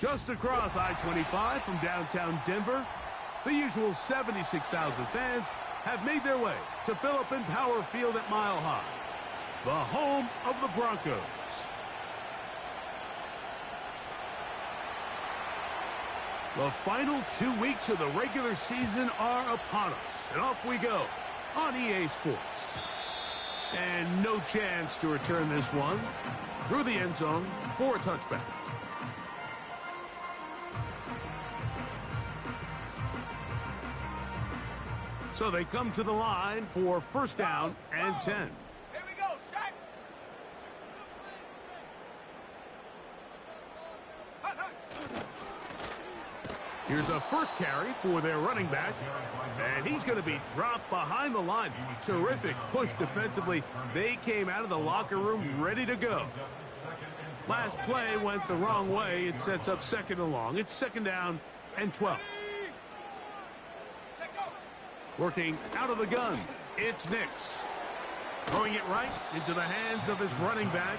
Just across I-25 from downtown Denver, the usual 76,000 fans have made their way to Philip and Power Field at Mile High, the home of the Broncos. The final 2 weeks of the regular season are upon us, and off we go on EA Sports. And no chance to return this one through the end zone for a touchback. So they come to the line for first down and 10. Here we go, set. Here's a first carry for their running back, and he's going to be dropped behind the line. Terrific push defensively. They came out of the locker room ready to go. Last play went the wrong way. It sets up second and long. It's second down and 12. Working out of the gun, it's Nix. Throwing it right into the hands of his running back.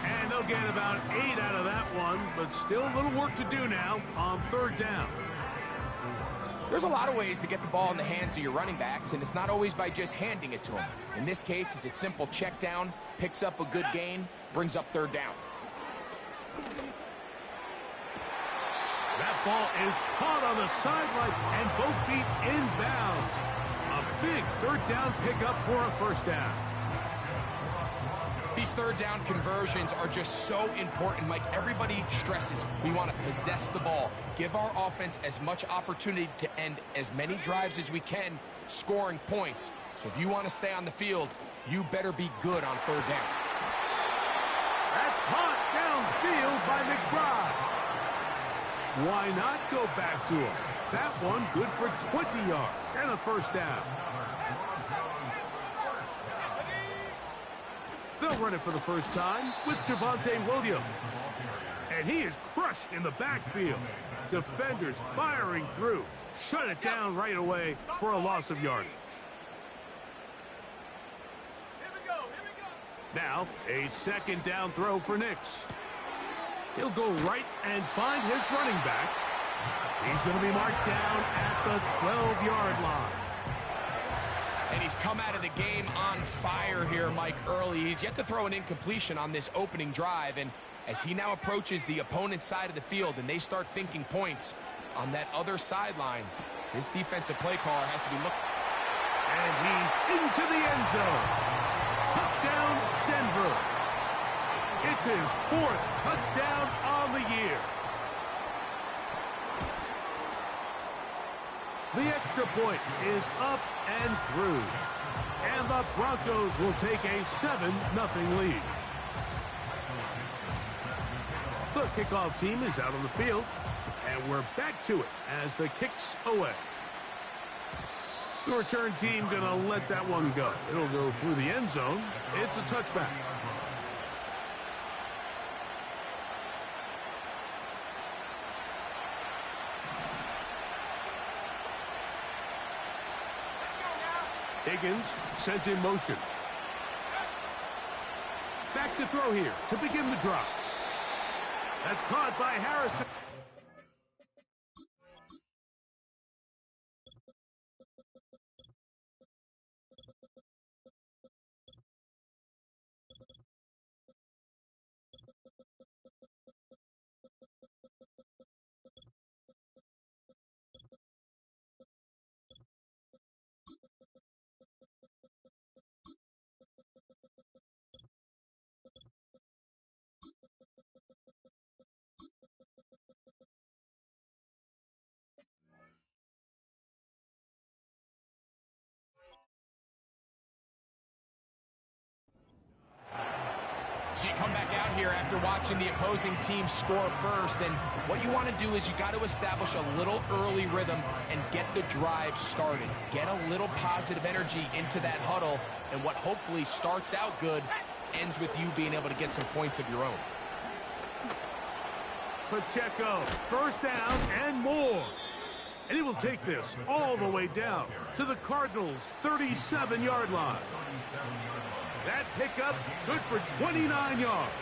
And they'll get about 8 out of that one, but still a little work to do now on third down. There's a lot of ways to get the ball in the hands of your running backs, and it's not always by just handing it to them. In this case, it's a simple check down, picks up a good gain, brings up third down. That ball is caught on the sideline and both feet inbounds. A big third down pickup for a first down. These third down conversions are just so important. Mike, everybody stresses we want to possess the ball, give our offense as much opportunity to end as many drives as we can, scoring points. So if you want to stay on the field, you better be good on third down. That's caught downfield by McBride. Why not go back to him? That one good for 20 yards and a first down. They'll run it for the first time with Javonte Williams. And he is crushed in the backfield. Defenders firing through. Shut it down right away for a loss of yardage. Now, a second down throw for Nix. He'll go right and find his running back. He's going to be marked down at the 12-yard line. And he's come out of the game on fire here, Mike, early. He's yet to throw an incompletion on this opening drive. And as he now approaches the opponent's side of the field and they start thinking points on that other sideline, his defensive play caller has to be looking. And he's into the end zone. Touchdown, Denver. It's his 4th touchdown on the year. The extra point is up and through. And the Broncos will take a 7-0 lead. The kickoff team is out on the field. And we're back to it as the kick's away. The return team going to let that one go. It'll go through the end zone. It's a touchback. Higgins sent in motion. Back to throw here to begin the drop. That's caught by Harrison. So you come back out here after watching the opposing team score first, and what you want to do is you got to establish a little early rhythm and get the drive started. Get a little positive energy into that huddle, and what hopefully starts out good ends with you being able to get some points of your own. Pacheco, first down and more. And he will take this all the way down to the Cardinals' 37-yard line. That pickup good for 29 yards.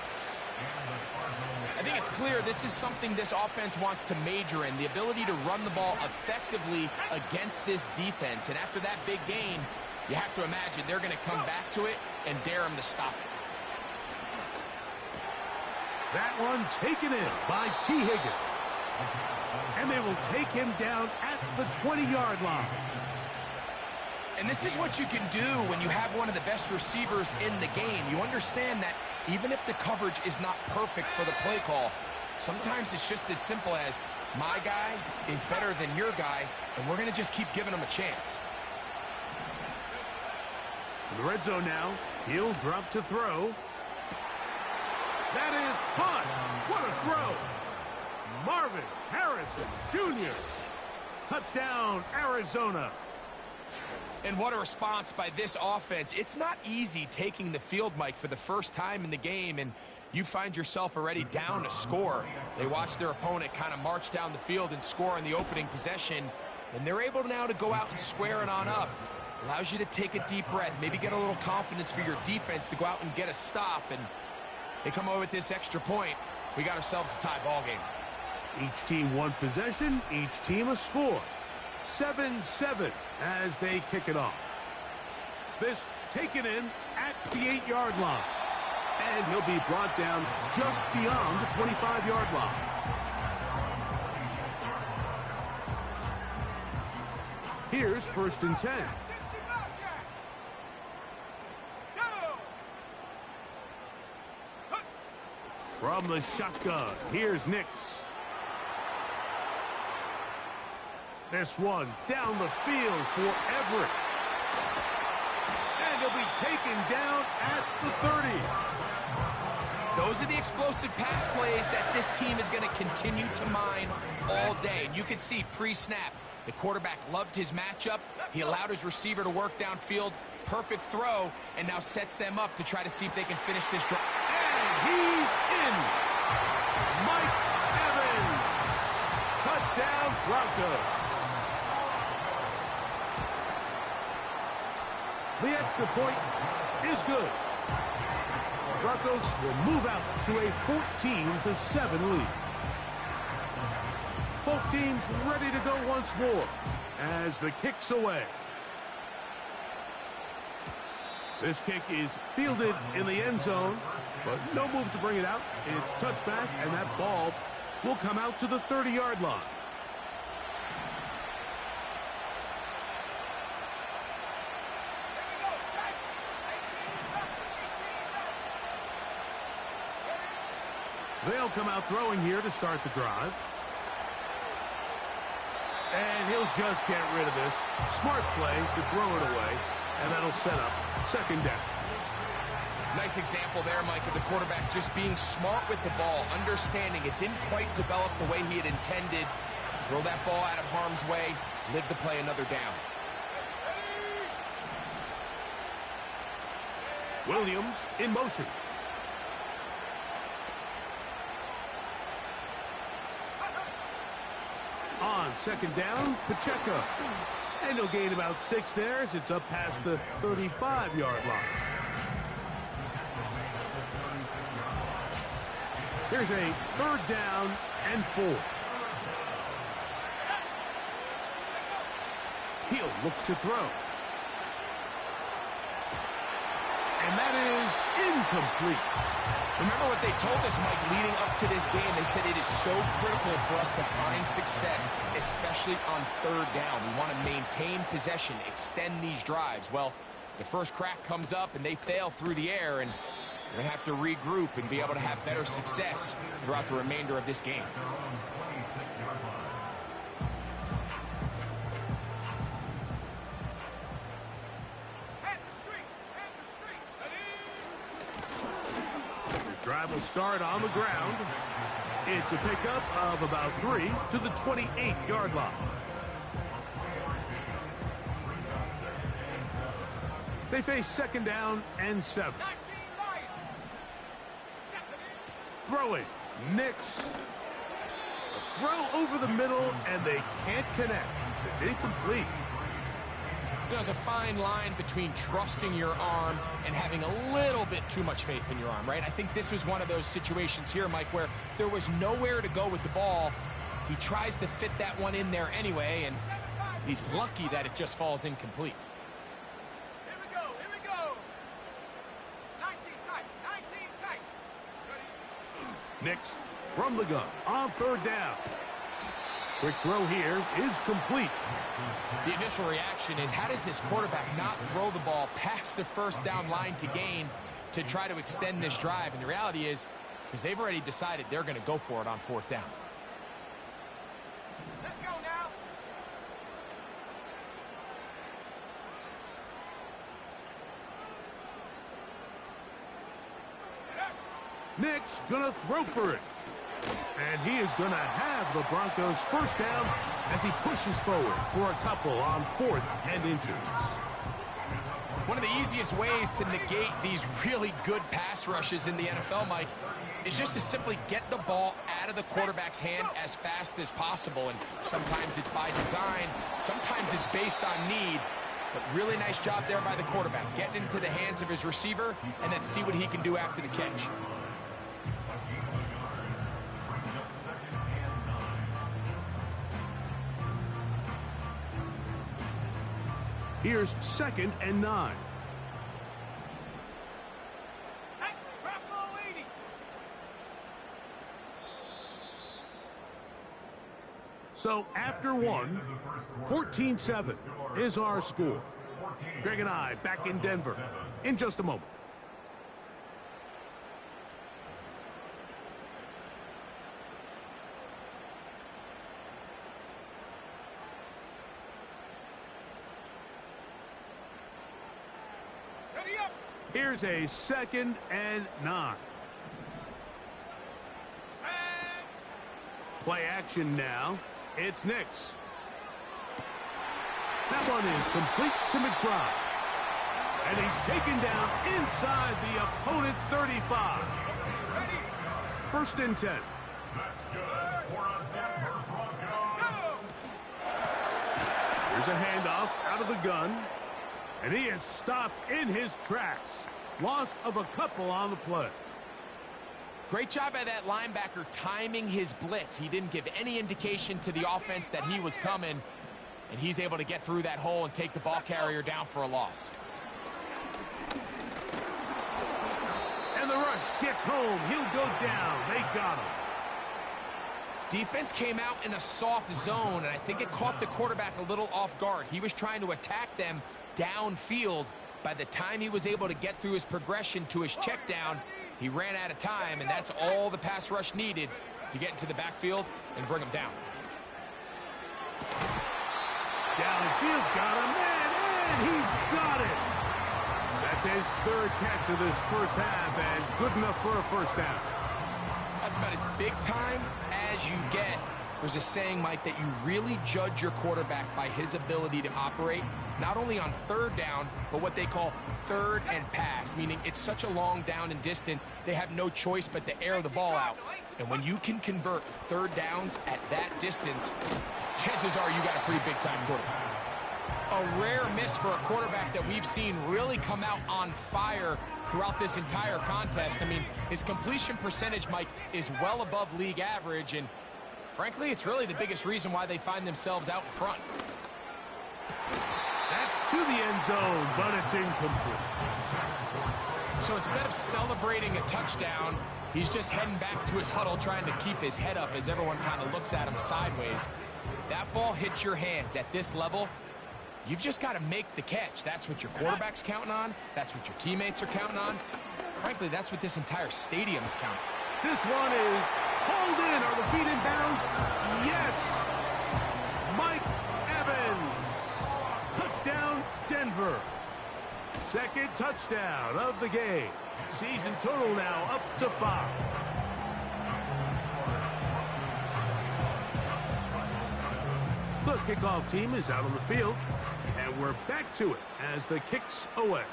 I think it's clear this is something this offense wants to major in, the ability to run the ball effectively against this defense. And after that big game, you have to imagine they're going to come back to it and dare them to stop it. That one taken in by T. Higgins. And they will take him down at the 20-yard line. And this is what you can do when you have one of the best receivers in the game. You understand that even if the coverage is not perfect for the play call, sometimes it's just as simple as, my guy is better than your guy, and we're going to just keep giving him a chance. In the red zone now, he'll drop to throw. That is caught. What a throw. Marvin Harrison Jr. Touchdown, Arizona. And what a response by this offense. It's not easy taking the field, Mike, for the first time in the game, and you find yourself already down a score. They watch their opponent kind of march down the field and score in the opening possession, and they're able now to go out and square it on up. Allows you to take a deep breath, maybe get a little confidence for your defense to go out and get a stop, and they come over with this extra point. We got ourselves a tie ball game. Each team one possession, each team a score. 7-7 as they kick it off. This taken in at the 8-yard line. And he'll be brought down just beyond the 25-yard line. Here's 1st and 10. From the shotgun, here's Nix. This one down the field for Everett. And he'll be taken down at the 30. Those are the explosive pass plays that this team is going to continue to mine all day. And you can see pre-snap, the quarterback loved his matchup. He allowed his receiver to work downfield. Perfect throw, and now sets them up to try to see if they can finish this drive. And he's in. Mike Evans. Touchdown, Broncos. The extra point is good. Broncos will move out to a 14-7 lead. Both teams ready to go once more as the kick's away. This kick is fielded in the end zone, but no move to bring it out. It's touchback, and that ball will come out to the 30-yard line. They'll come out throwing here to start the drive. And he'll just get rid of this. Smart play to throw it away, and that'll set up 2nd down. Nice example there, Mike, of the quarterback just being smart with the ball, understanding it didn't quite develop the way he had intended. Throw that ball out of harm's way, live to play another down. Williams in motion. On 2nd down, Pacheco. And he'll gain about 6 there as it's up past the 35-yard line. Here's a 3rd down and 4. He'll look to throw. And that is incomplete. Remember what they told us, Mike, leading up to this game. They said it is so critical for us to find success, especially on 3rd down. We want to maintain possession, extend these drives. Well, the first crack comes up, and they fail through the air, and we're going to have to regroup and be able to have better success throughout the remainder of this game. Drive will start on the ground. It's a pickup of about 3 to the 28-yard line. They face 2nd down and 7. Throwing, Nix. A throw over the middle, and they can't connect. It's incomplete. There's a fine line between trusting your arm and having a little bit too much faith in your arm, right? I think this was one of those situations here, Mike, where there was nowhere to go with the ball. He tries to fit that one in there anyway, and he's lucky that it just falls incomplete. Here we go. 19 tight, 19 tight. Next, from the gun, on third down. Quick throw here is complete. The initial reaction is, how does this quarterback not throw the ball past the first down line to gain to try to extend this drive? And the reality is, because they've already decided they're going to go for it on fourth down. Let's go now. Nick's gonna throw for it. And he is gonna have the Broncos first down as he pushes forward for a couple on 4th and inches. One of the easiest ways to negate these really good pass rushes in the NFL, Mike, is just to simply get the ball out of the quarterback's hand as fast as possible. And sometimes it's by design, sometimes it's based on need. But really nice job there by the quarterback, getting into the hands of his receiver, and then see what he can do after the catch. Here's 2nd and 9. So after one, 14-7 is our score. Greg and I back in Denver in just a moment. Here's a 2nd and 9. Play action now. It's Nix. That one is complete to McBride. And he's taken down inside the opponent's 35. 1st and 10. Here's a handoff out of the gun. And he is stopped in his tracks. Loss of a couple on the play. Great job by that linebacker timing his blitz. He didn't give any indication to the offense that he was coming, and he's able to get through that hole and take the ball carrier down for a loss. And the rush gets home. He'll go down. They got him. Defense came out in a soft zone, and I think it caught the quarterback a little off guard. He was trying to attack them downfield. By the time he was able to get through his progression to his check down, he ran out of time, and that's all the pass rush needed to get into the backfield and bring him down. Downfield got him, and he's got it. That's his 3rd catch of this first half, and good enough for a first down. That's about as big time as you get. There's a saying, Mike, that you really judge your quarterback by his ability to operate not only on 3rd down, but what they call 3rd and pass, meaning it's such a long down and distance, they have no choice but to air the ball out. And when you can convert 3rd downs at that distance, chances are you got a pretty big-time quarterback. A rare miss for a quarterback that we've seen really come out on fire throughout this entire contest. I mean, his completion percentage, Mike, is well above league average, and frankly, it's really the biggest reason why they find themselves out in front. That's to the end zone, but it's incomplete. So instead of celebrating a touchdown, he's just heading back to his huddle trying to keep his head up as everyone kind of looks at him sideways. If that ball hits your hands at this level, you've just got to make the catch. That's what your quarterback's counting on. That's what your teammates are counting on. Frankly, that's what this entire stadium's counting. This one is hauled in. Are the feet in bounds? Yes. Mike Evans. Touchdown, Denver. 2nd touchdown of the game. Season total now up to 5. The kickoff team is out on the field, and we're back to it as the kick's away.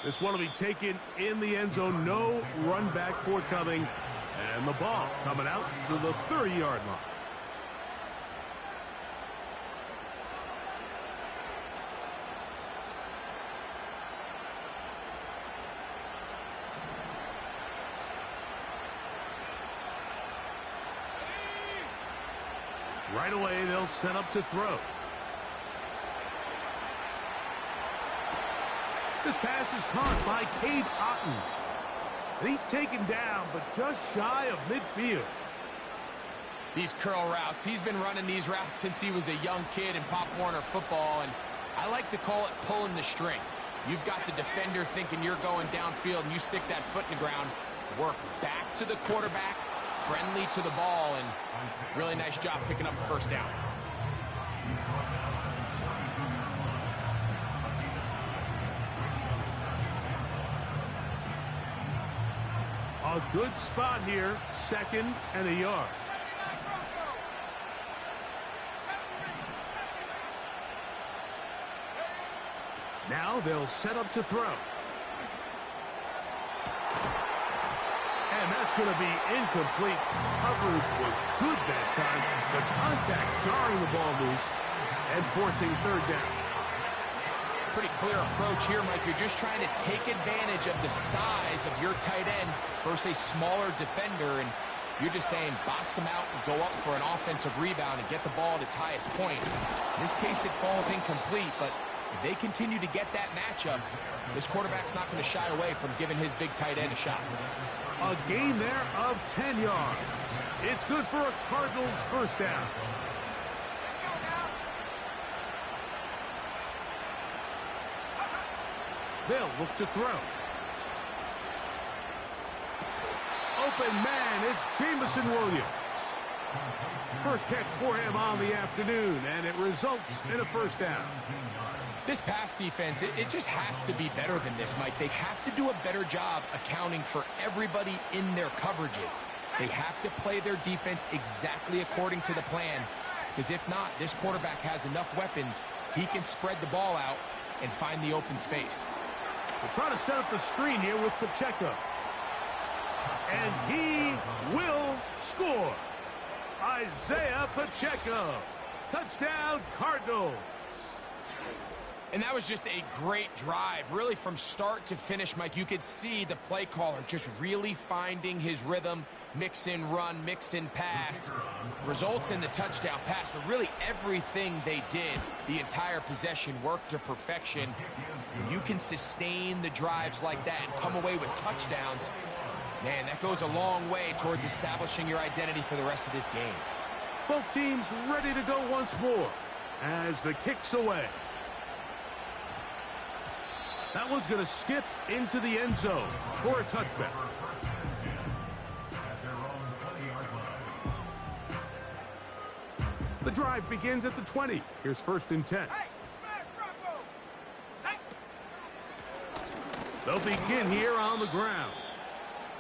This one will be taken in the end zone. No run back forthcoming, and the ball coming out to the 30-yard line. Right away, they'll set up to throw. This pass is caught by Cade Otton. And he's taken down, but just shy of midfield. These curl routes, he's been running these routes since he was a young kid in Pop Warner football, and I like to call it pulling the string. You've got the defender thinking you're going downfield, and you stick that foot in the ground, work back to the quarterback, friendly to the ball, and really nice job picking up the first down. A good spot here, 2nd and a yard. Now they'll set up to throw. And that's going to be incomplete. Coverage was good that time. The contact jarring the ball loose and forcing 3rd down. Pretty clear approach here, Mike. You're just trying to take advantage of the size of your tight end versus a smaller defender, and you're just saying box him out and go up for an offensive rebound and get the ball at its highest point. In this case, it falls incomplete, but if they continue to get that matchup, this quarterback's not going to shy away from giving his big tight end a shot. A gain there of 10 yards. It's good for a Cardinals first down. They'll look to throw. Open man, it's Jamison Williams. First catch for him on the afternoon, and it results in a first down. This pass defense, it just has to be better than this, Mike. They have to do a better job accounting for everybody in their coverages. They have to play their defense exactly according to the plan, because if not, this quarterback has enough weapons. He can spread the ball out and find the open space. We're trying to set up the screen here with Pacheco. And he will score. Isaiah Pacheco. Touchdown, Cardinals. And that was just a great drive, really from start to finish, Mike. You could see the play caller just really finding his rhythm, mix in run, mix in pass. Results in the touchdown pass, but really everything they did, the entire possession worked to perfection. When you can sustain the drives like that and come away with touchdowns, man, that goes a long way towards establishing your identity for the rest of this game. Both teams ready to go once more as the kick's away. That one's going to skip into the end zone for a touchback. The drive begins at the 20. Here's 1st and 10. They'll begin here on the ground.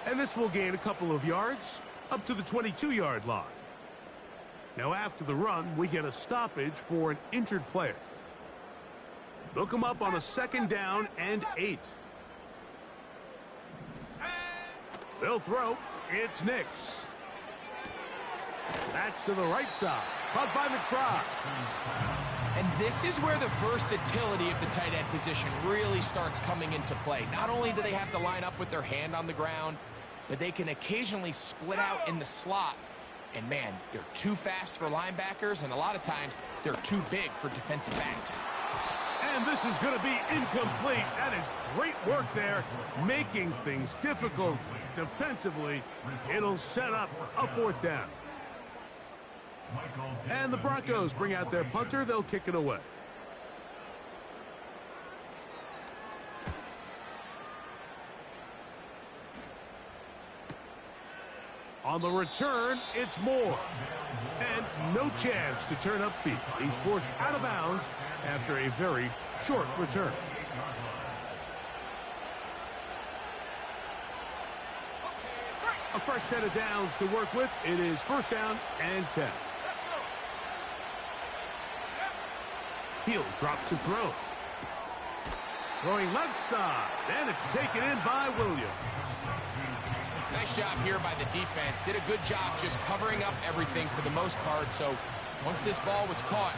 And this will gain a couple of yards up to the 22-yard line. Now after the run, we get a stoppage for an injured player. They'll come up on a 2nd down and 8. They'll throw. It's Nix. That's to the right side. Caught by McBride. And this is where the versatility of the tight end position really starts coming into play. Not only do they have to line up with their hand on the ground, but they can occasionally split out in the slot. And man, they're too fast for linebackers, and a lot of times they're too big for defensive backs. And this is going to be incomplete. That is great work there, making things difficult defensively. It'll set up a 4th down. And the Broncos bring out their punter. They'll kick it away. On the return, it's Moore. And no chance to turn upfield. He's forced out of bounds after a very short return. A fresh set of downs to work with. It is 1st down and 10. He'll drop to throw. Throwing left side, and it's taken in by Williams. Nice job here by the defense. Did a good job just covering up everything for the most part. So once this ball was caught,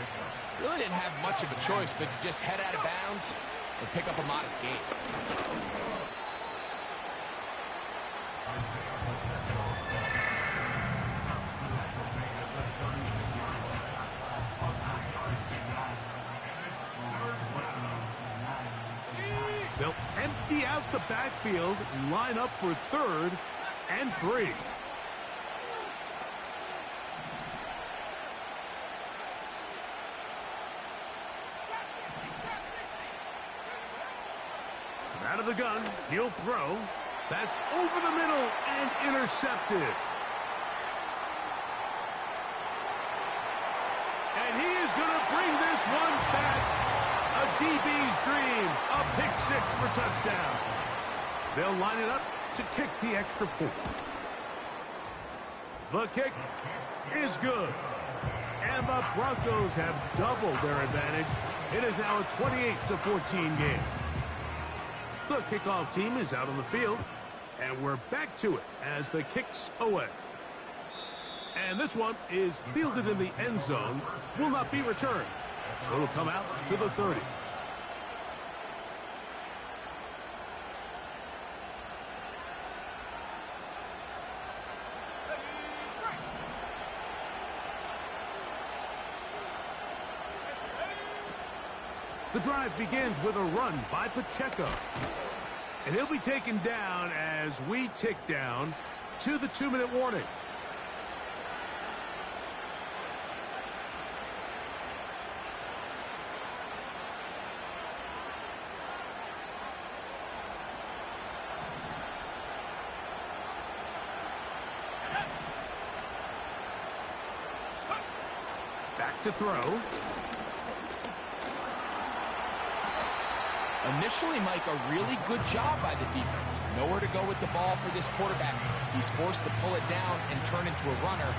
really didn't have much of a choice but to just head out of bounds and pick up a modest gain. They'll empty out the backfield, line up for 3rd and 3. Out of the gun, he'll throw. That's over the middle and intercepted. And he is going to bring this one back. A DB's dream. A pick 6 for touchdown. They'll line it up to kick the extra point. The kick is good. And the Broncos have doubled their advantage. It is now a 28-14 game. The kickoff team is out on the field, and we're back to it as the kick's away. And this one is fielded in the end zone, will not be returned. So it'll come out to the 30. The drive begins with a run by Pacheco. And he'll be taken down as we tick down to the 2-minute warning. Back to throw. Initially, Mike, a really good job by the defense. Nowhere to go with the ball for this quarterback. He's forced to pull it down and turn into a runner.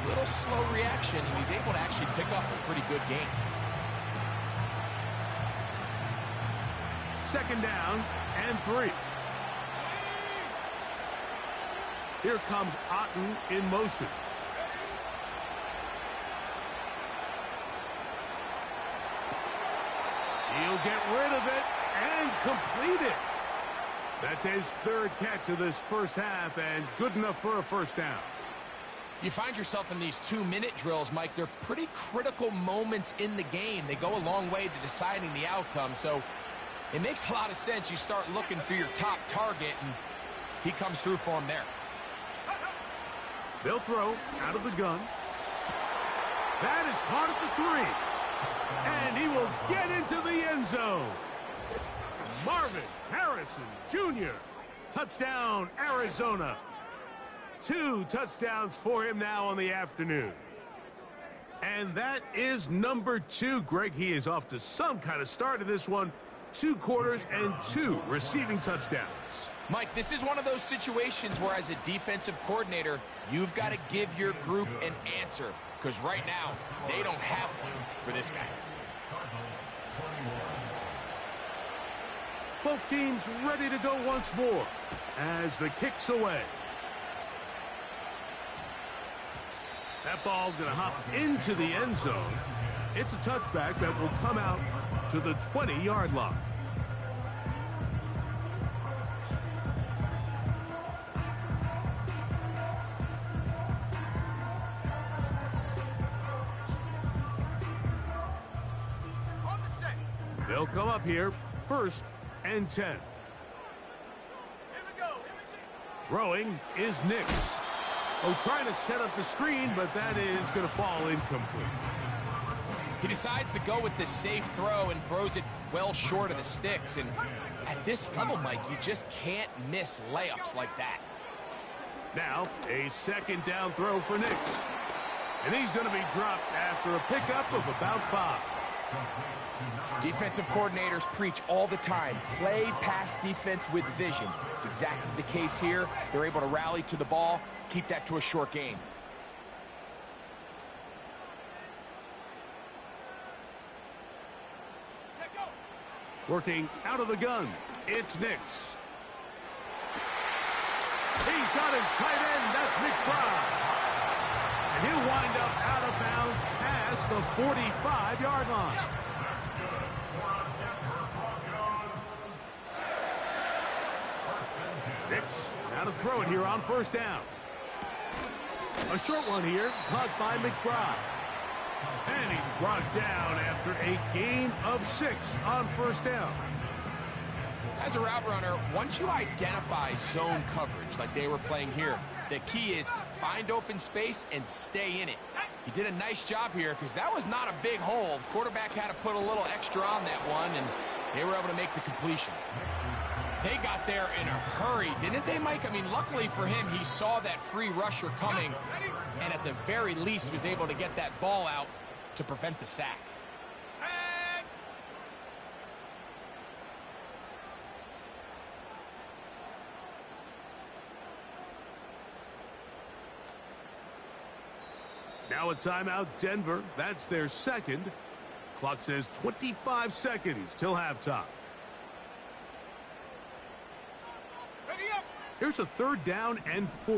Little slow reaction, and he's able to actually pick up a pretty good game. 2nd down and 3. Here comes Otten in motion. He'll get rid of it and complete it. That's his 3rd catch of this first half and good enough for a first down. You find yourself in these 2-minute drills, Mike. They're pretty critical moments in the game. They go a long way to deciding the outcome, so it makes a lot of sense. You start looking for your top target, and he comes through for him there. They'll throw out of the gun. That is caught at the 3. And he will get into the end zone. Marvin Harrison Jr. Touchdown, Arizona. 2 touchdowns for him now on the afternoon. And that is number 2. Greg, he is off to some kind of start in this one. 2 quarters and 2 receiving touchdowns. Mike, this is one of those situations where as a defensive coordinator, you've got to give your group an answer. Because right now, they don't have one for this guy. Both teams ready to go once more as the kick's away. That ball going to hop into the end zone. It's a touchback that will come out to the 20-yard line. They'll come up here, 1st and 10. Throwing is Nix. Oh, trying to set up the screen, but that is going to fall incomplete. He decides to go with the safe throw and throws it well short of the sticks. And at this level, Mike, you just can't miss layups like that. Now, a 2nd down throw for Nix. And he's going to be dropped after a pickup of about 5. Defensive coordinators preach all the time, play pass defense with vision. It's exactly the case here. They're able to rally to the ball, keep that to a short game. Working out of the gun, it's Nix. He's got his tight end, that's McBride. And he'll wind up out of bounds past the 45-yard line. Nix now to throw it here on 1st down. A short one here, caught by McBride. And he's brought down after a gain of 6 on 1st down. As a route runner, once you identify zone coverage like they were playing here, the key is find open space and stay in it. He did a nice job here because that was not a big hole. The quarterback had to put a little extra on that one, and they were able to make the completion. They got there in a hurry, didn't they, Mike? I mean, luckily for him, he saw that free rusher coming, and at the very least was able to get that ball out to prevent the sack. Now a timeout, Denver. That's their second. Clock says 25 seconds till halftime. Ready up. Here's a 3rd down and 4.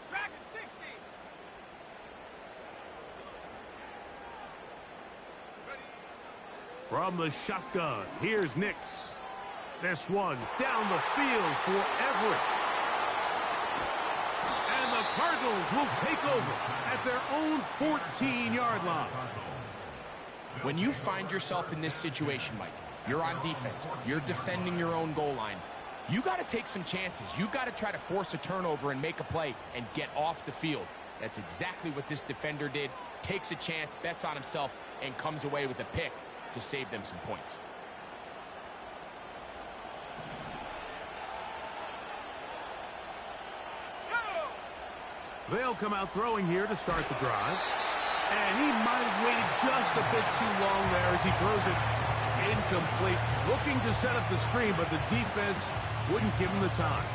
Track at 60. Ready. From the shotgun, here's Nix. This one down the field for Everett. And the Cardinals will take over at their own 14-yard line. When you find yourself in this situation, Mike, you're on defense, you're defending your own goal line, you got to take some chances. You got to try to force a turnover and make a play and get off the field. That's exactly what this defender did. Takes a chance, bets on himself, and comes away with a pick to save them some points. They'll come out throwing here to start the drive. And he might have waited just a bit too long there as he throws it incomplete. Looking to set up the screen, but the defense wouldn't give him the time.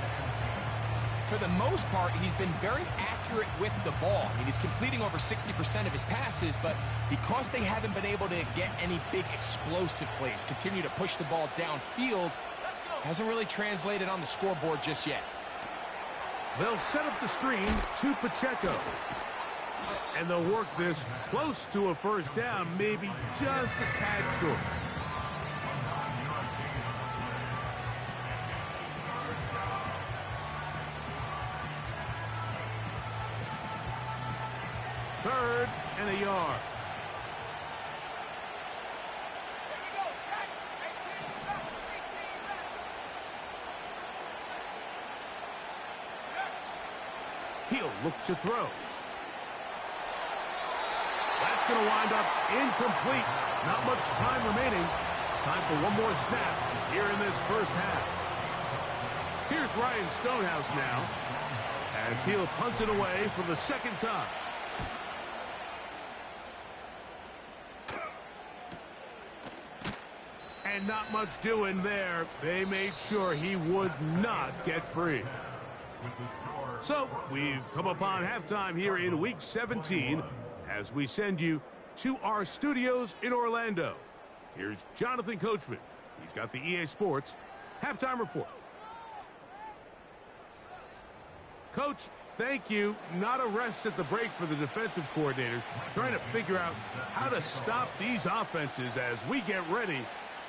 For the most part, he's been very accurate with the ball. I mean, he's completing over 60% of his passes, but because they haven't been able to get any big explosive plays, continue to push the ball downfield, hasn't really translated on the scoreboard just yet. They'll set up the screen to Pacheco. And they'll work this close to a 1st down, maybe just a tad short. Third and a yard. Here we go. Set. 18 back. 18 back. He'll look to throw. That's going to wind up incomplete. Not much time remaining. Time for one more snap here in this 1st half. Here's Ryan Stonehouse now as he'll punt it away for the 2nd time. And not much doing there. They made sure he would not get free. So we've come upon halftime here in Week 17 as we send you to our studios in Orlando. Here's Jonathan Coachman. He's got the EA Sports Halftime Report. Coach, thank you. Not a rest at the break for the defensive coordinators, trying to figure out how to stop these offenses as we get ready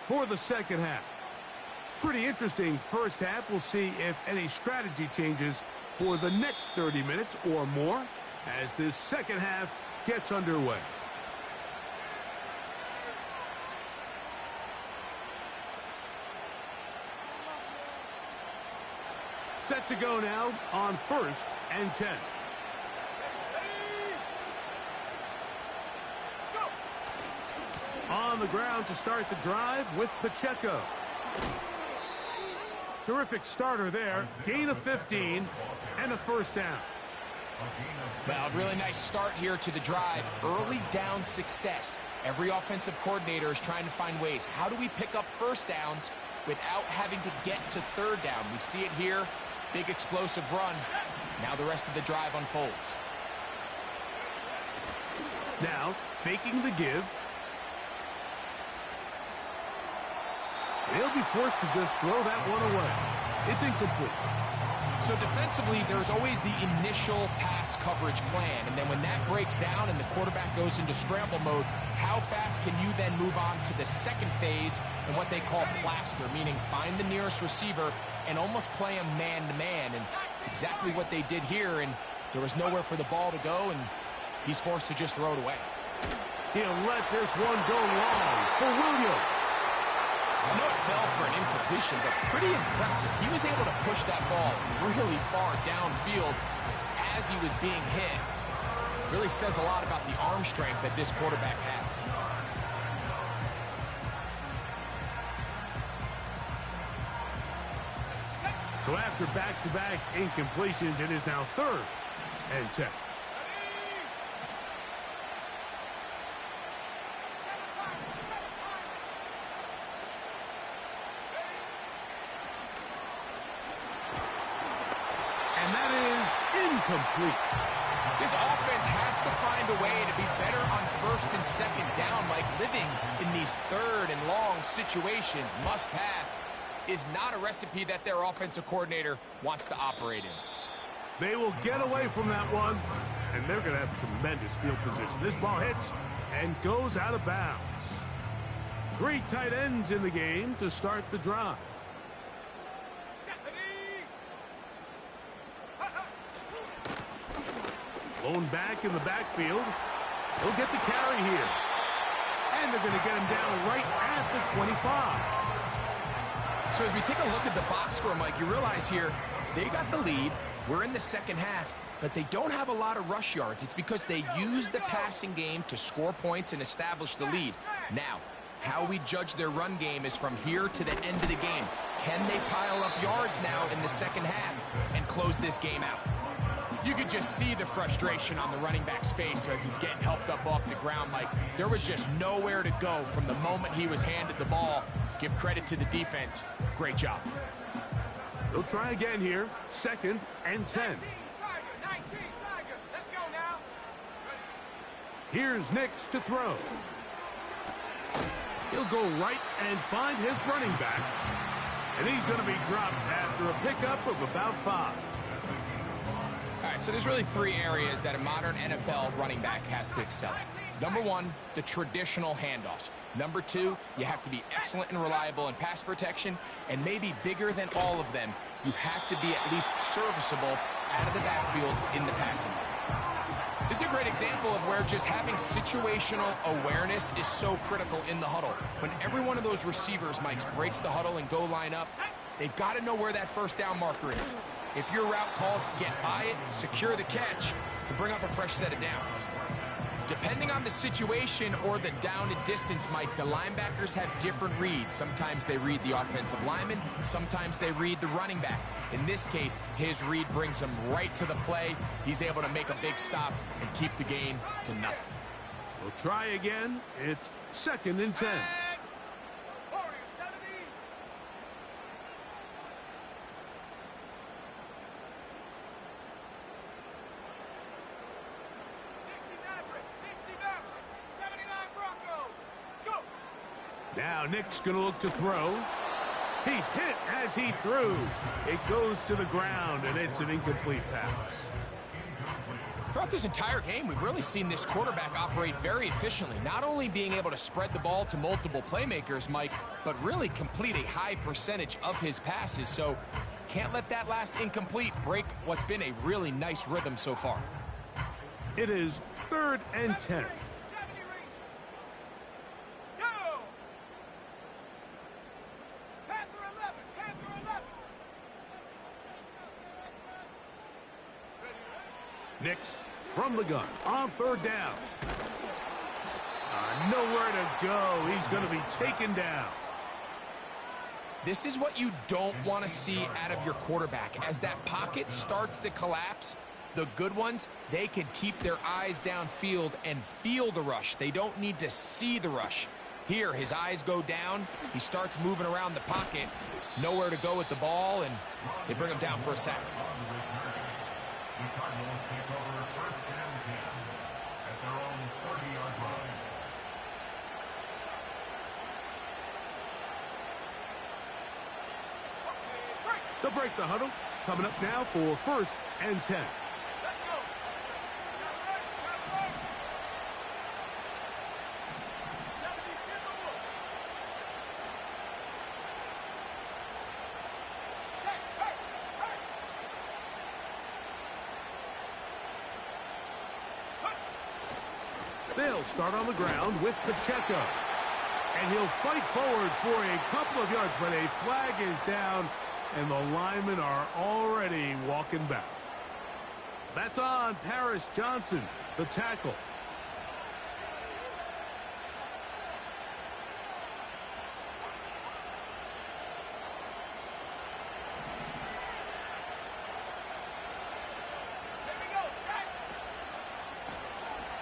for the 2nd half. Pretty interesting 1st half. We'll see if any strategy changes for the next 30 minutes or more as this 2nd half gets underway. Set to go now on 1st and 10. On the ground to start the drive with Pacheco. Terrific starter there. Gain of 15 and a 1st down. Well, really nice start here to the drive. Early down success. Every offensive coordinator is trying to find ways. How do we pick up 1st downs without having to get to 3rd down? We see it here. Big explosive run. Now the rest of the drive unfolds. Now faking the give. They'll be forced to just throw that one away. It's incomplete. So defensively, there's always the initial pass coverage plan, and then when that breaks down and the quarterback goes into scramble mode, how fast can you then move on to the 2nd phase and what they call plaster, meaning find the nearest receiver and almost play him man-to-man, and it's exactly what they did here, and there was nowhere for the ball to go, and he's forced to just throw it away. He'll let this one go long for Williams. I know it fell for an incompletion, but pretty impressive. He was able to push that ball really far downfield as he was being hit. Really says a lot about the arm strength that this quarterback has. So after back-to-back incompletions, it is now 3rd and 10. And that is incomplete. This offense has to find a way to be better on 1st and 2nd down, like living in these 3rd and long situations. Must pass is not a recipe that their offensive coordinator wants to operate in. They will get away from that one, and they're going to have tremendous field position. This ball hits and goes out of bounds. 3 tight ends in the game to start the drive. Blown back in the backfield. He'll get the carry here. And they're going to get him down right at the 25. So as we take a look at the box score, Mike, you realize here they got the lead. We're in the 2nd half, but they don't have a lot of rush yards. It's because they use the passing game to score points and establish the lead. Now, how we judge their run game is from here to the end of the game. Can they pile up yards now in the 2nd half and close this game out? You could just see the frustration on the running back's face as he's getting helped up off the ground. Like, there was just nowhere to go from the moment he was handed the ball. Give credit to the defense. Great job. They'll try again here. 2nd and 10. 19 Tiger. Let's go now. Here's Nix to throw. He'll go right and find his running back. And he's going to be dropped after a pickup of about 5. All right, so there's really 3 areas that a modern NFL running back has to excel at. Number 1, the traditional handoffs. Number 2, you have to be excellent and reliable in pass protection. And maybe bigger than all of them, you have to be at least serviceable out of the backfield in the passing game. This is a great example of where just having situational awareness is so critical in the huddle. When every one of those receivers, Mike, breaks the huddle and go line up, they've got to know where that 1st down marker is. If your route calls, get by it, secure the catch, and bring up a fresh set of downs. Depending on the situation or the down and distance, Mike, the linebackers have different reads. Sometimes they read the offensive lineman. Sometimes they read the running back. In this case, his read brings him right to the play. He's able to make a big stop and keep the gain to nothing. We'll try again. It's 2nd and 10. Now Nick's going to look to throw. He's hit as he threw. It goes to the ground, and it's an incomplete pass. Throughout this entire game, we've really seen this quarterback operate very efficiently, not only being able to spread the ball to multiple playmakers, Mike, but really complete a high percentage of his passes. So can't let that last incomplete break what's been a really nice rhythm so far. It is 3rd and 10. Nix from the gun on 3rd down. Nowhere to go. He's going to be taken down. This is what you don't want to see out of your quarterback. As that pocket starts to collapse, the good ones, they can keep their eyes downfield and feel the rush. They don't need to see the rush. Here, his eyes go down. He starts moving around the pocket. Nowhere to go with the ball, and they bring him down for a sack. The Cardinals take over 1st and 10 at their own 30-yard line. They'll break the huddle. Coming up now for 1st and 10. They'll start on the ground with Pacheco. And he'll fight forward for a couple of yards, but a flag is down, and the linemen are already walking back. That's on Paris Johnson, the tackle.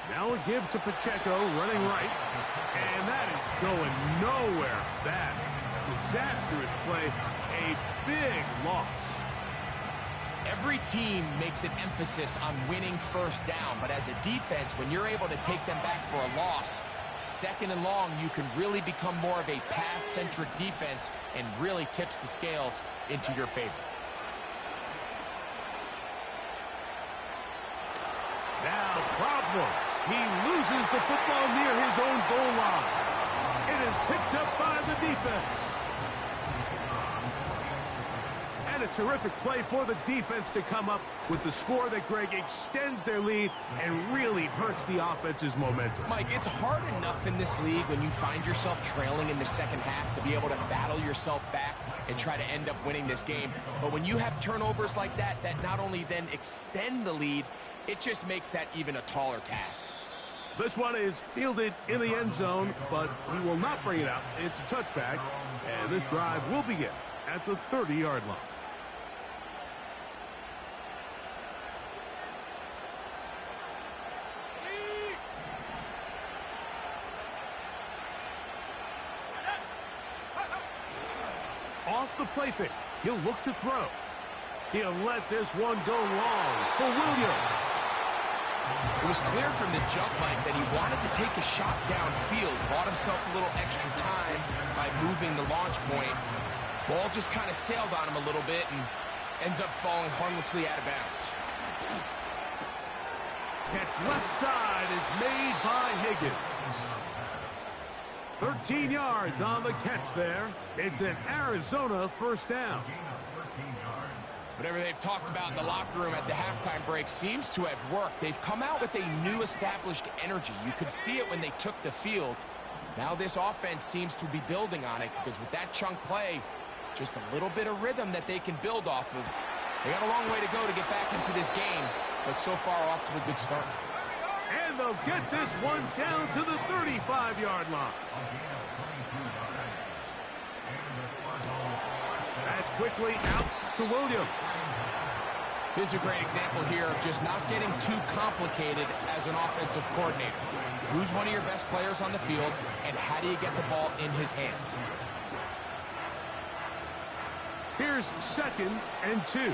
Now a give to Pacheco, running right. And that is going nowhere fast. Disastrous play. A big loss. Every team makes an emphasis on winning first down, but as a defense, when you're able to take them back for a loss, second and long, you can really become more of a pass-centric defense and really tips the scales into your favor. Now problems. He loses the football near his own goal line. It is picked up by the defense. And a terrific play for the defense to come up with the score that, Greg, extends their lead and really hurts the offense's momentum. Mike, it's hard enough in this league when you find yourself trailing in the second half to be able to battle yourself back and try to end up winning this game. But when you have turnovers like that, that not only then extend the lead, it just makes that even a taller task. This one is fielded in the end zone, but he will not bring it out. It's a touchback, and this drive will begin at the 30-yard line. Off the play fake, he'll look to throw. He'll let this one go long for Williams. It was clear from the jump, Mike, that he wanted to take a shot downfield, bought himself a little extra time by moving the launch point. Ball just kind of sailed on him a little bit and ends up falling harmlessly out of bounds. Catch left side is made by Higgins. 13 yards on the catch there. It's an Arizona first down. Whatever they've talked about in the locker room at the halftime break seems to have worked. They've come out with a new established energy. You could see it when they took the field. Now this offense seems to be building on it because with that chunk play, just a little bit of rhythm that they can build off of. They got a long way to go to get back into this game, but so far off to a good start. And they'll get this one down to the 35-yard line. That's quickly out to Williams. This is a great example here of just not getting too complicated as an offensive coordinator. Who's one of your best players on the field, and how do you get the ball in his hands? Here's 2nd and 2.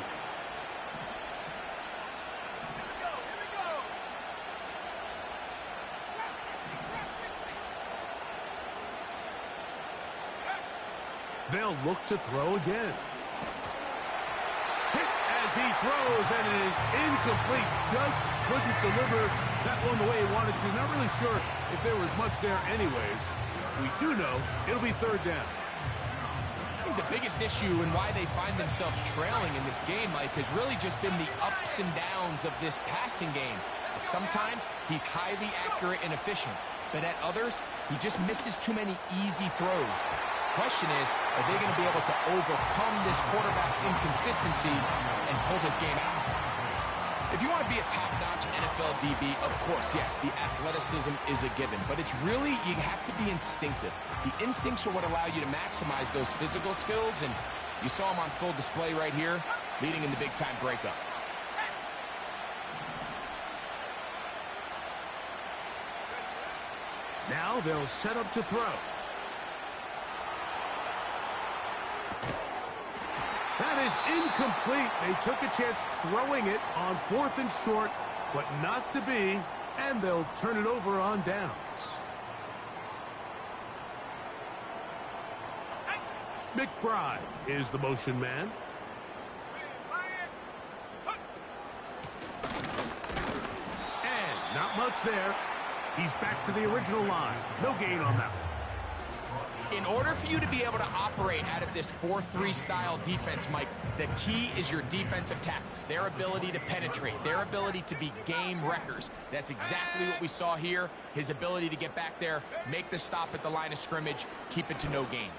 They'll look to throw again. Hit as he throws, and it is incomplete. Just couldn't deliver that one the way he wanted to. Not really sure if there was much there anyways. We do know it'll be 3rd down. I think the biggest issue and why they find themselves trailing in this game, Mike, has really just been the ups and downs of this passing game. Sometimes he's highly accurate and efficient, but at others, he just misses too many easy throws. Question is, are they going to be able to overcome this quarterback inconsistency and pull this game out? If you want to be a top-notch NFL DB, of course, yes, the athleticism is a given, but it's really, you have to be instinctive. The instincts are what allow you to maximize those physical skills, and you saw them on full display right here, leading in the big-time breakup. Now they'll set up to throw. That is incomplete. They took a chance throwing it on 4th and short, but not to be, and they'll turn it over on downs. McBride is the motion man. And not much there. He's back to the original line. No gain on that one. In order for you to be able to operate out of this 4-3 style defense, Mike, the key is your defensive tackles, their ability to penetrate, their ability to be game wreckers. That's exactly what we saw here, his ability to get back there, make the stop at the line of scrimmage, keep it to no gain.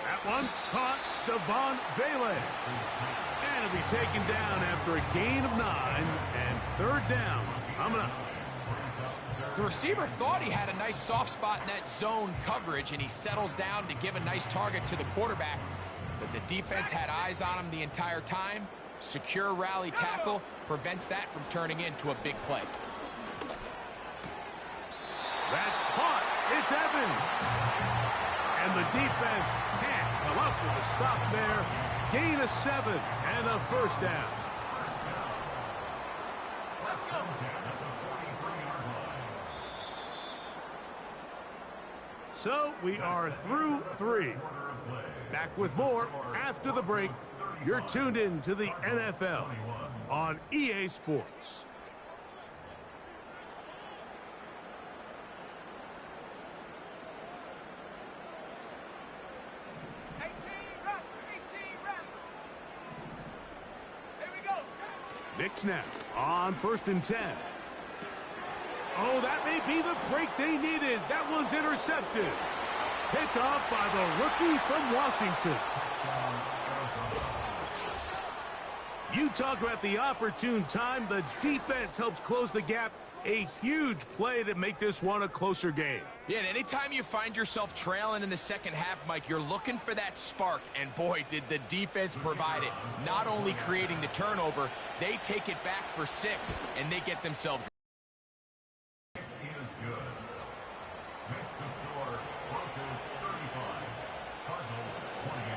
That one caught Devon Vele. And it'll be taken down after a gain of 9 and 3rd down. Coming up. The receiver thought he had a nice soft spot in that zone coverage, and he settles down to give a nice target to the quarterback. But the defense had eyes on him the entire time. Secure rally tackle prevents that from turning into a big play. That's caught. It's Evans. And the defense can't come up with a stop there. Gain of 7 and a 1st down. So we are through 3. Back with more after the break. You're tuned in to the NFL on EA Sports. Knicks now on 1st and 10. Oh, that may be the break they needed. That one's intercepted. Picked off by the rookie from Washington. You talk about the opportune time. The defense helps close the gap. A huge play to make this one a closer game. Yeah, and anytime you find yourself trailing in the second half, Mike, you're looking for that spark. And boy, did the defense provide it. Not only creating the turnover, they take it back for 6, and they get themselves. Is good. Next to score, Broncos 35, Cardinals 28.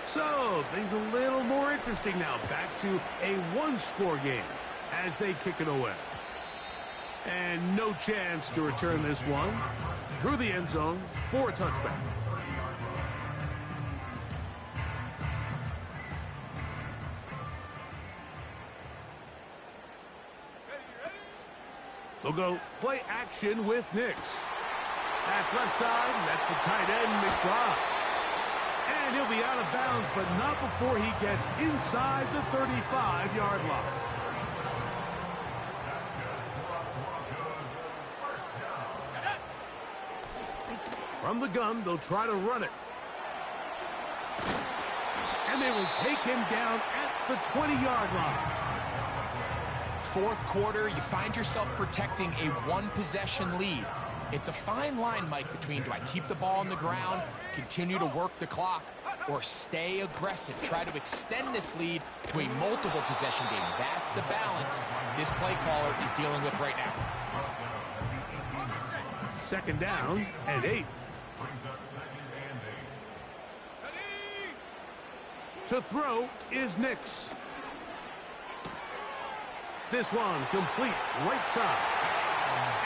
So, things a little more interesting now. Back to a one-score game as they kick it away. And no chance to return this one through the end zone for a touchback. They'll go play action with Nix. That's left side. That's the tight end, McBride. And he'll be out of bounds, but not before he gets inside the 35-yard line. From the gun, they'll try to run it. And they will take him down at the 20-yard line. 4th quarter, you find yourself protecting a one-possession lead. It's a fine line, Mike, between do I keep the ball on the ground, continue to work the clock, or stay aggressive, try to extend this lead to a multiple possession game. That's the balance this play caller is dealing with right now. 2nd down and 8. To throw is Nix. This one complete right side.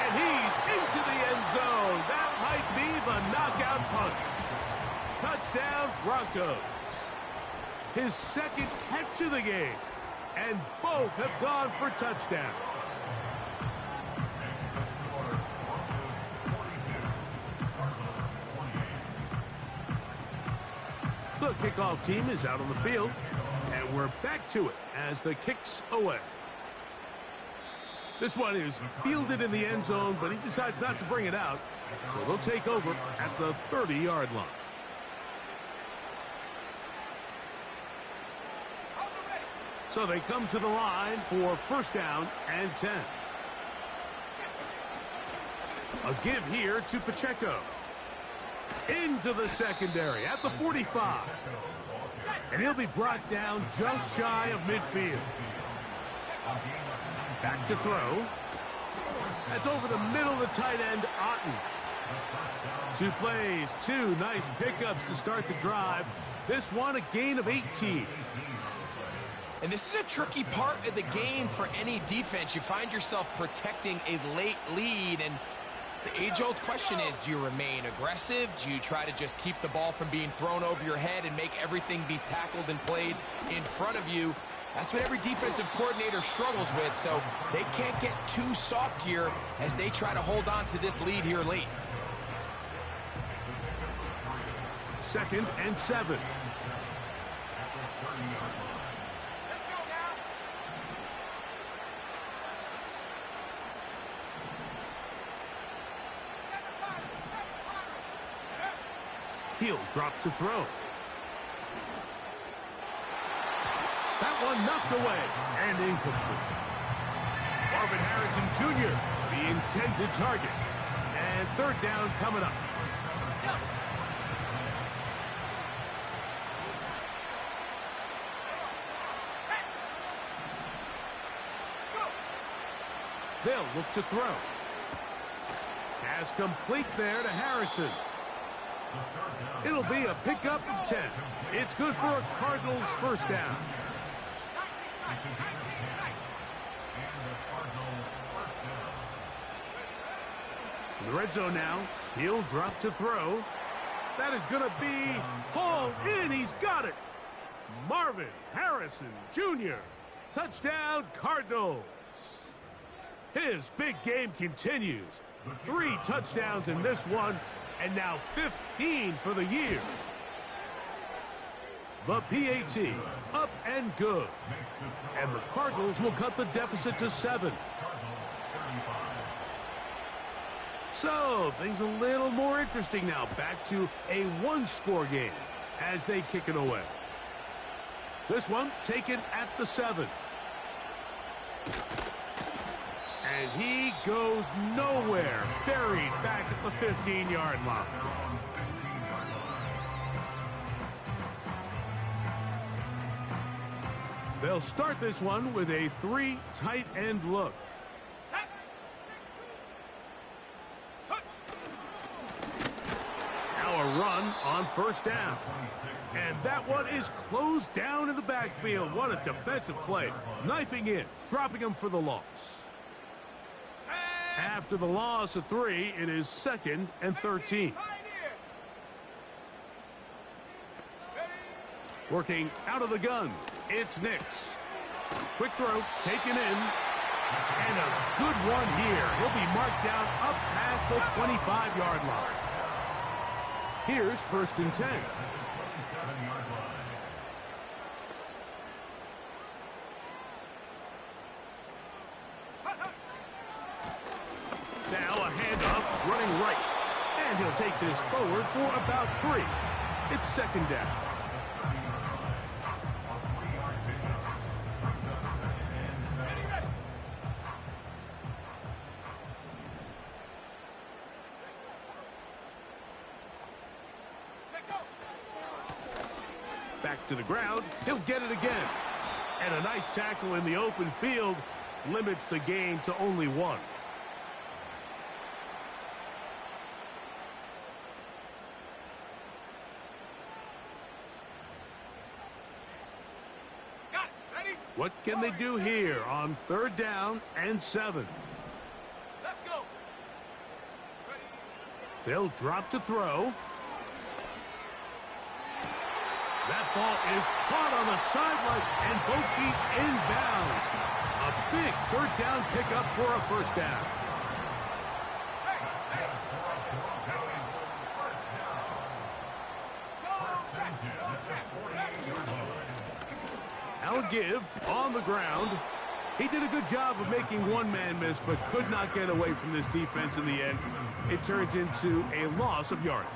And he's into the end zone. That might be the knockout punch. Touchdown, Broncos. His 2nd catch of the game. And both have gone for touchdowns. The kickoff team is out on the field, and we're back to it as the kicks away. This one is fielded in the end zone, but he decides not to bring it out, so they'll take over at the 30-yard line. So they come to the line for 1st down and 10. A give here to Pacheco. Into the secondary at the 45. And he'll be brought down just shy of midfield. Back to throw. That's over the middle of the tight end, Otten. 2 plays, 2 nice pickups to start the drive. This one a gain of 18. And this is a tricky part of the game for any defense. You find yourself protecting a late lead, and the age-old question is, do you remain aggressive? Do you try to just keep the ball from being thrown over your head and make everything be tackled and played in front of you? That's what every defensive coordinator struggles with, so they can't get too soft here as they try to hold on to this lead here late. 2nd and 7. At the 30-yard line. Let's go now. He'll drop to throw. That one knocked away and incomplete. Marvin Harrison Jr., the intended target. And 3rd down coming up. They'll look to throw. Pass complete there to Harrison. It'll be a pickup of 10. It's good for a Cardinals 1st down. In the red zone now. He'll drop to throw. That is going to be hauled in. He's got it. Marvin Harrison Jr. Touchdown, Cardinals. His big game continues. 3 touchdowns in this one, and now 15 for the year. The PAT, up and good. And the Cardinals will cut the deficit to 7. So, things a little more interesting now. Back to a 1-score game as they kick it away. This one taken at the 7. And he goes nowhere. Buried back at the 15-yard line. They'll start this one with a 3 tight end look. Now a run on 1st down. And that one is closed down in the backfield. What a defensive play. Knifing in, dropping him for the loss. After the loss of 3, it is 2nd and 13. Working out of the gun, it's Nix. Quick throw, taken in. And a good one here. He'll be marked down up past the 25-yard line. Here's 1st and 10. Now a handoff, running right. And he'll take this forward for about 3. It's 2nd down. Back to the ground. He'll get it again. And a nice tackle in the open field limits the gain to only 1. What can they do here on 3rd down and 7? Let's go. They'll drop to throw. That ball is caught on the sideline and both feet inbounds. A big 3rd down pickup for a 1st down. Now a give on the ground. He did a good job of making one man miss, but could not get away from this defense in the end. It turns into a loss of yardage.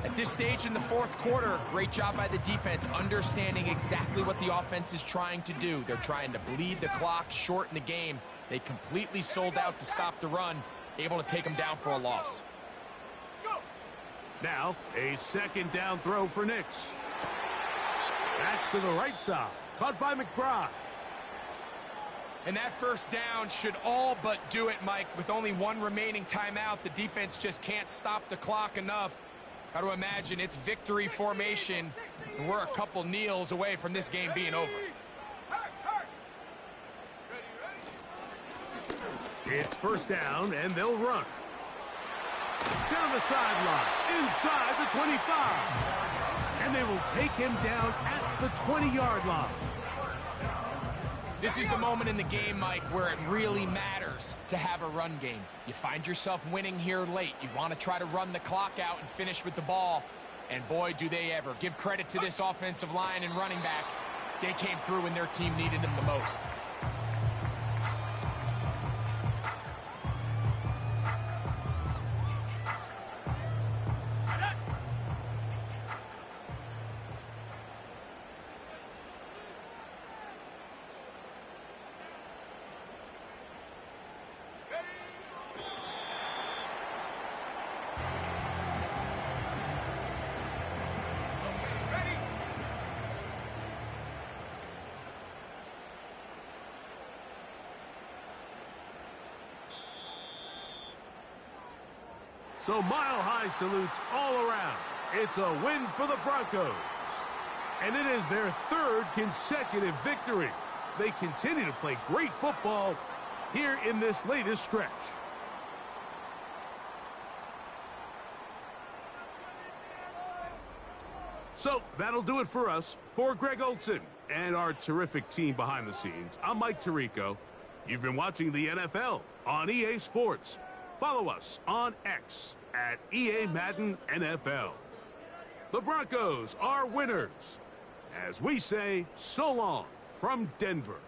At this stage in the 4th quarter, great job by the defense, understanding exactly what the offense is trying to do. They're trying to bleed the clock, shorten the game. They completely sold out to stop the run, able to take them down for a loss. Now, a 2nd down throw for Nix. That's to the right side. Caught by McBride. And that 1st down should all but do it, Mike. With only 1 remaining timeout, the defense just can't stop the clock enough. Got to imagine it's victory formation, and we're a couple kneels away from this game being over. It's 1st down, and they'll run. Down the sideline, inside the 25. And they will take him down at the 20-yard line. This is the moment in the game, Mike, where it really matters to have a run game. You find yourself winning here late. You want to try to run the clock out and finish with the ball. And boy, do they ever. Give credit to this offensive line and running back. They came through when their team needed them the most. So mile-high salutes all around. It's a win for the Broncos. And it is their third consecutive victory. They continue to play great football here in this latest stretch. So that'll do it for us. For Greg Olson and our terrific team behind the scenes, I'm Mike Tirico. You've been watching the NFL on EA Sports. Follow us on X at EA Madden NFL. The Broncos are winners. As we say, so long from Denver.